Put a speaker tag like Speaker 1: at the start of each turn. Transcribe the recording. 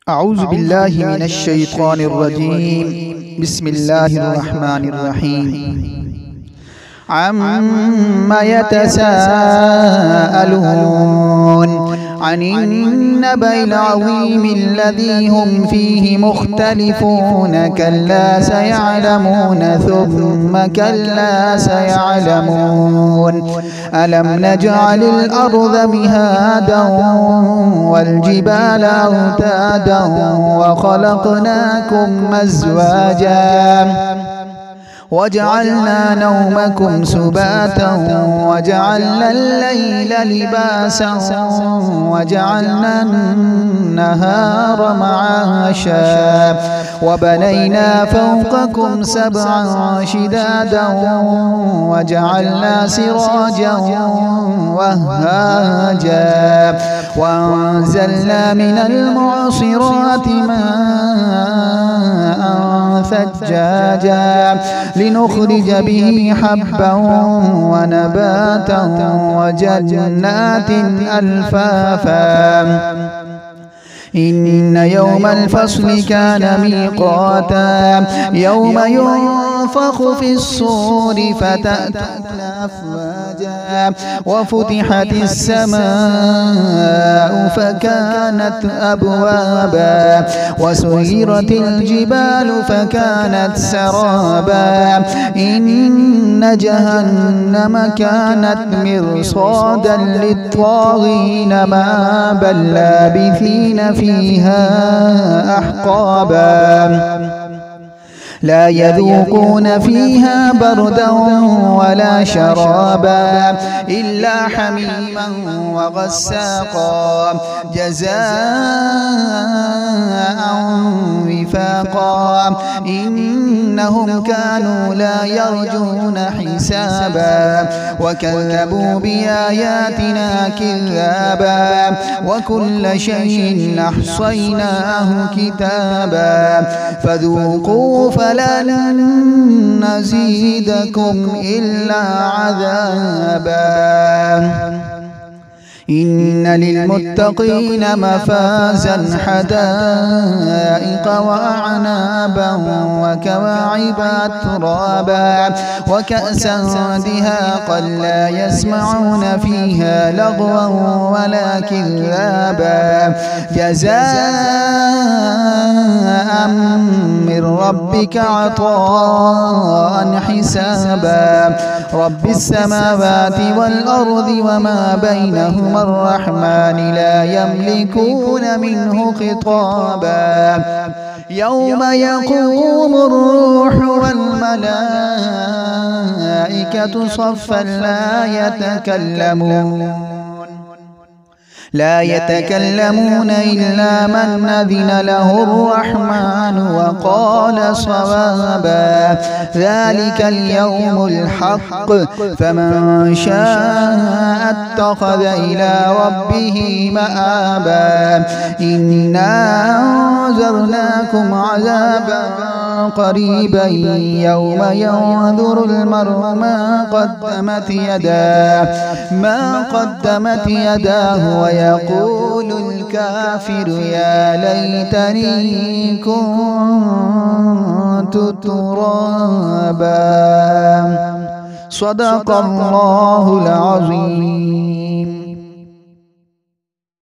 Speaker 1: أعوذ بالله من الشيطان الرجيم. بسم الله الرحمن الرحيم. عما يتساءلون عن النبأ العظيم الذي هم فيه مختلفون كلا سيعلمون ثم كلا سيعلمون ألم نجعل الأرض مهادا والجبال أوتادا وخلقناكم أزواجا وجعلنا نومكم سباتا وجعلنا الليل لباسا وجعلنا النهار معاشا وبنينا فوقكم سبعا شدادا وجعلنا سراجا وهاجا وأنزلنا من المعصرات ماء ثجاجا لنخرج به حبا ونباتا وجنات ألفافا إن يوم الفصل كان ميقاتا يوم ينفخ في الصور فتأتون أفواجا وفتحت السماء فكانت أبوابا وسيرت الجبال فكانت سرابا إن جهنم كانت مرصادا للطاغين مآبا لابثين فيها أحقابا لا يذوقون فيها بردا ولا شرابا إلا حميما وغساقا جزاء وفاقا إنهم كانوا لا يرجون حسابا وكذبوا بآياتنا كذابا وكل شيء أحصيناه كتابا فذوقوا فلن نزيدكم إلا عذابا إن للمتقين مفازا حدائق وأعنابا وكواعب أترابا وكأسا دهاقا لا يسمعون فيها لغوا ولا كذابا جزاء من ربك عطاء حسابا رب السماوات والأرض وما بينهما الرحمن لا يملكون منه خطابا يوم يقوم الروح والملائكة صفا لا يتكلمون إلا من أذن له الرحمن وقال صوابا ذلك اليوم الحق فمن شاء اتخذ إلى ربه مآبا إنا أنذرناكم عذابا قريبا يوم ينظر المرء ما قدمت يداه ويقول الكافر يا ليتني كنت ترابا صدق الله العظيم.